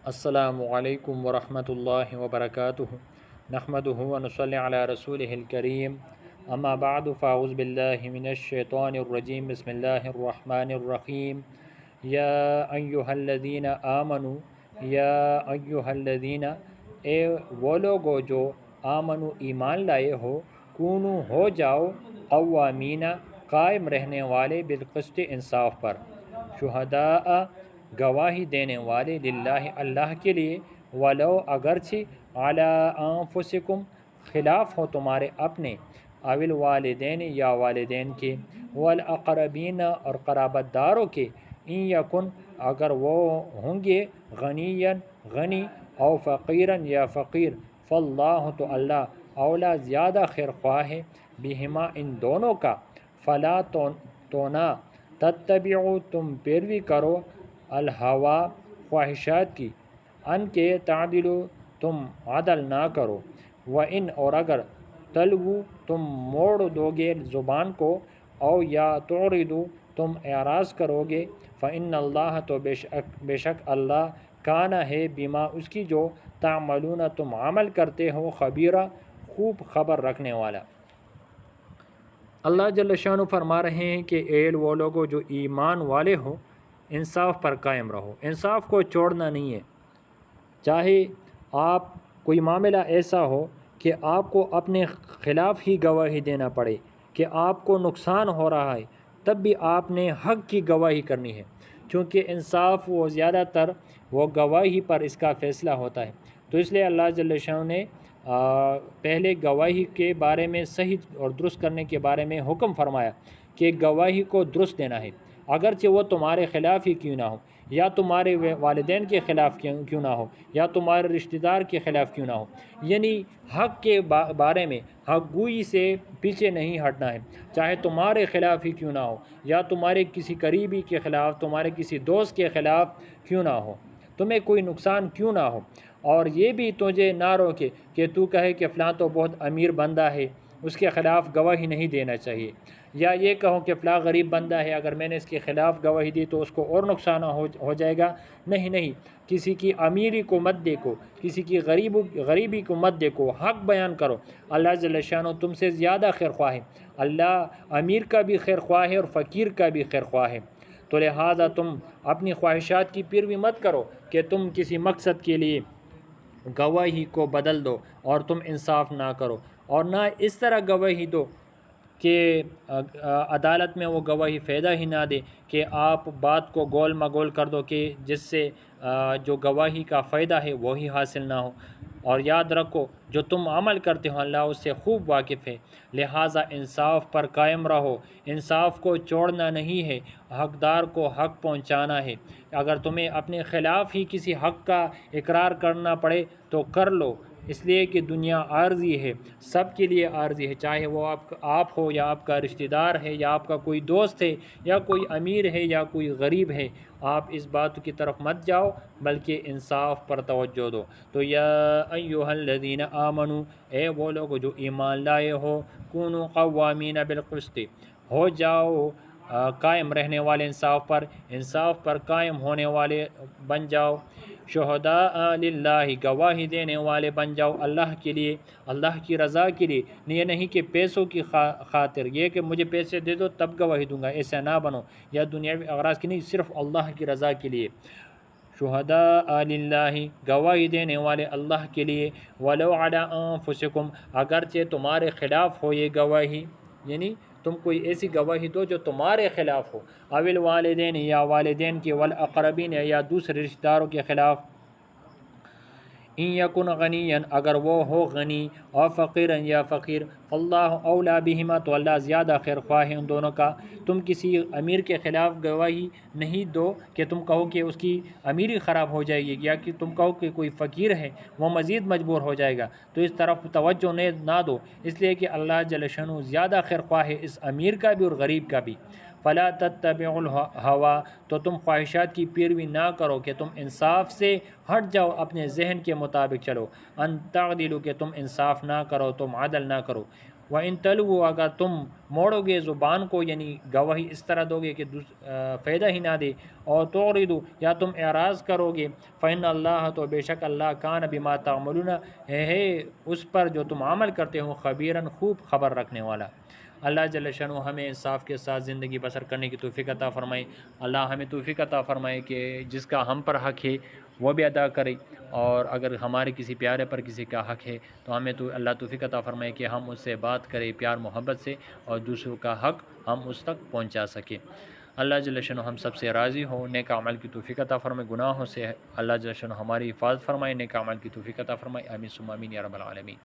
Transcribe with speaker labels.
Speaker 1: السلام علیکم ورحمۃ اللہ وبرکاتہ نحمدہ ونصلی علی رسولہ الکریم اما بعد فاعوذ باللہ من الشیطان الرجیم بسم اللہ الرحمن الرحیم یا ایہا الذین آمنوا یا ایہا الذین اے وہ لوگو جو آمنو ایمان لائے ہو کونو ہو جاؤ قوامین قائم رہنے والے بالقسط انصاف پر شہداء گواہی دینے والے للہ اللہ کے لیے ولو اگرچہ علی انفسکم خلاف ہو تمہارے اپنے اول والدین یا والدین کے والاقربین اور قرابت داروں کے ان یکن اگر وہ ہوں گے غنیًا غنی او فقیراً یا فقیر فاللہ تو اللہ اولا زیادہ خیر خواہ ہے بہما ان دونوں کا فلا تو نہ تتبعوا تم پیروی کرو الہوا خواہشات کی ان کے تعدلو تم عدل نہ کرو وَإِنْ اور اگر تلوو تم موڑ دو گے زبان کو او یا تعرضو تم اعراض کرو گے فإن اللہ تو بے شک اللہ کانا ہے بما اس کی جو تعملون تم عمل کرتے ہو خبیرہ خوب خبر رکھنے والا۔ اللہ جل شانہ فرما رہے ہیں کہ اے وہ لوگو جو ایمان والے ہو انصاف پر قائم رہو، انصاف کو چھوڑنا نہیں ہے۔ چاہے آپ کوئی معاملہ ایسا ہو کہ آپ کو اپنے خلاف ہی گواہی دینا پڑے کہ آپ کو نقصان ہو رہا ہے، تب بھی آپ نے حق کی گواہی کرنی ہے، کیونکہ انصاف وہ زیادہ تر وہ گواہی پر اس کا فیصلہ ہوتا ہے۔ تو اس لیے اللہ جل شانہ نے پہلے گواہی کے بارے میں صحیح اور درست کرنے کے بارے میں حکم فرمایا کہ گواہی کو درست دینا ہے، اگرچہ وہ تمہارے خلاف ہی کیوں نہ ہو، یا تمہارے والدین کے خلاف کیوں نہ ہو، یا تمہارے رشتہ دار کے خلاف کیوں نہ ہو، یعنی حق کے بارے میں حق گوئی سے پیچھے نہیں ہٹنا ہے، چاہے تمہارے خلاف ہی کیوں نہ ہو، یا تمہارے کسی قریبی کے خلاف، تمہارے کسی دوست کے خلاف کیوں نہ ہو، تمہیں کوئی نقصان کیوں نہ ہو، اور یہ بھی تجھے نہ روکے کہ تو کہے کہ فلاں تو بہت امیر بندہ ہے، اس کے خلاف گواہی نہیں دینا چاہیے، یا یہ کہو کہ فلاں غریب بندہ ہے، اگر میں نے اس کے خلاف گواہی دی تو اس کو اور نقصان ہو جائے گا۔ نہیں، کسی کی امیری کو مت دیکھو، کسی کی غریبی کو مت دیکھو، حق بیان کرو۔ اللہ جل شانہ تم سے زیادہ خیر خواہ ہے، اللہ امیر کا بھی خیر خواہ ہے اور فقیر کا بھی خیر خواہ ہے۔ تو لہٰذا تم اپنی خواہشات کی پیروی مت کرو کہ تم کسی مقصد کے لیے گواہی کو بدل دو اور تم انصاف نہ کرو، اور نہ اس طرح گواہی دو کہ عدالت میں وہ گواہی فائدہ ہی نہ دے، کہ آپ بات کو گول مگول کر دو کہ جس سے جو گواہی کا فائدہ ہے وہی حاصل نہ ہو۔ اور یاد رکھو جو تم عمل کرتے ہو اللہ اس سے خوب واقف ہے، لہٰذا انصاف پر قائم رہو، انصاف کو چھوڑنا نہیں ہے، حقدار کو حق پہنچانا ہے۔ اگر تمہیں اپنے خلاف ہی کسی حق کا اقرار کرنا پڑے تو کر لو، اس لیے کہ دنیا عارضی ہے، سب کے لیے عارضی ہے، چاہے وہ آپ ہو یا آپ کا رشتہ دار ہے یا آپ کا کوئی دوست ہے یا کوئی امیر ہے یا کوئی غریب ہے، آپ اس بات کی طرف مت جاؤ بلکہ انصاف پر توجہ دو۔ تو یا ایہا الذین آمنو اے وہ لوگ جو ایمان لائے ہو کونوا قوامین بالقسط ہو جاؤ قائم رہنے والے انصاف پر قائم ہونے والے بن جاؤ، شہداء للہ گواہی دینے والے بن جاؤ اللہ کے لیے، اللہ کی رضا کے لیے، یہ نہیں کہ پیسوں کی خاطر، یہ کہ مجھے پیسے دے دو تب گواہی دوں گا، ایسا نہ بنو، یا دنیاوی اغراض کی نہیں، صرف اللہ کی رضا کے لیے۔ شہداء للہ گواہی دینے والے اللہ کے لیے، ولو علی انفسکم اگرچہ تمہارے خلاف ہو یہ گواہی، یعنی تم کوئی ایسی گواہی دو جو تمہارے خلاف ہو، اول والدین یا والدین کے، والاقربین یا دوسرے رشتہ داروں کے خلاف، ان یکن غنیًا اگر وہ ہو غنی اور فقیرًا یا فقیر فاللہ اولا بہما تو اللہ زیادہ خیر خواہ ہے ان دونوں کا۔ تم کسی امیر کے خلاف گواہی نہیں دو کہ تم کہو کہ اس کی امیری خراب ہو جائے گی، یا کہ تم کہو کہ کوئی فقیر ہے وہ مزید مجبور ہو جائے گا، تو اس طرف توجہ نہ دو، اس لیے کہ اللہ جل شانہ زیادہ خیر خواہ ہے اس امیر کا بھی اور غریب کا بھی۔ فلا تتبعوا الہوا تو تم خواہشات کی پیروی نہ کرو کہ تم انصاف سے ہٹ جاؤ، اپنے ذہن کے مطابق چلو، ان تعدلوا کہ تم انصاف نہ کرو، تم عدل نہ کرو، وَإِن تَلْوُوا اگر تم موڑو گے زبان کو، یعنی گواہی اس طرح دو گے کہ فائدہ ہی نہ دے، اور تُعْرِضُوا یا تم اعراض کرو گے، فَإِنَّ اللَّهَ تو بے شک اللہ کان بما تعملون ہے اس پر جو تم عمل کرتے ہو، خبیراً خوب خبر رکھنے والا۔ اللہ جل شانہ ہمیں انصاف کے ساتھ زندگی بسر کرنے کی توفیق عطا فرمائے۔ اللہ ہمیں توفیق عطا فرمائے کہ جس کا ہم پر حق ہے وہ بھی ادا کرے، اور اگر ہمارے کسی پیارے پر کسی کا حق ہے تو ہمیں تو اللہ توفیق عطا فرمائے کہ ہم اس سے بات کریں پیار محبت سے، اور دوسروں کا حق ہم اس تک پہنچا سکیں۔ اللہ جل شانہ ہم سب سے راضی ہو، نیک عمل کی توفیق عطا فرمائے، گناہوں سے اللہ جل شانہ ہماری حفاظت فرمائے، نیک عمل کی توفیق عطا فرمائے، آمین ثم آمین یا رب العالمین۔